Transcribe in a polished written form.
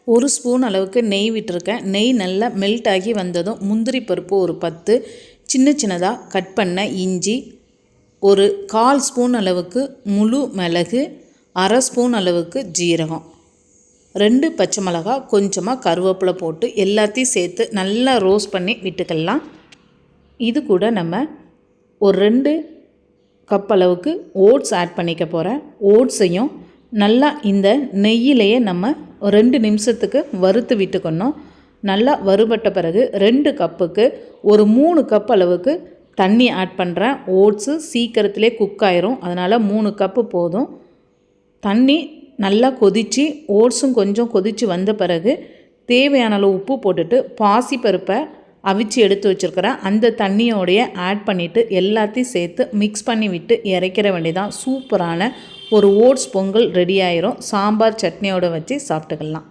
1 spoon அளவுக்கு நெய் விட்டுருக்கேன். நெய் நல்லா மெல்ட் ஆகி வந்ததும் முந்திரி பருப்பு ஒரு 10, சின்ன சின்னதாக கட் பண்ண இஞ்சி, ஒரு 1/4 ஸ்பூன் அளவுக்கு முழு மிளகு, 1/2 ஸ்பூன் அளவுக்கு ஜீரகம், 2 பச்சை மிளகாய், கொஞ்சமாக கருவேப்பிலை போட்டு எல்லாத்தையும் சேர்த்து நல்லா ரோஸ்ட் பண்ணி விட்டுக்கலாம். இது கூட நம்ம ஒரு 2 கப் அளவுக்கு ஓட்ஸ் ஆட் பண்ணிக்க போகிறேன். ஓட்ஸையும் நல்லா இந்த நெய்யிலேயே நம்ம 2 நிமிஷத்துக்கு வறுத்து விட்டுக்கணும். நல்லா வறுபட்ட பிறகு 2 கப்புக்கு ஒரு 3 கப் அளவுக்கு தண்ணி ஆட் பண்ணுறேன். ஓட்ஸு சீக்கிரத்திலே குக் ஆயிரும், அதனால் 3 கப்பு போதும். தண்ணி நல்லா கொதித்து ஓட்ஸும் கொஞ்சம் கொதித்து வந்த பிறகு தேவையான அளவு உப்பு போட்டுட்டு பாசிப்பருப்பை அவிச்சு எடுத்து வச்சுருக்கிறேன். அந்த தண்ணியோடைய ஆட் பண்ணிவிட்டு எல்லாத்தையும் சேர்த்து மிக்ஸ் பண்ணி விட்டு இறக்கிற வேண்டியதான். சூப்பரான ஒரு ஓட்ஸ் பொங்கல் ரெடி ஆயிரும். சாம்பார் சட்னியோடு வச்சு சாப்பிட்டுக்கலாம்.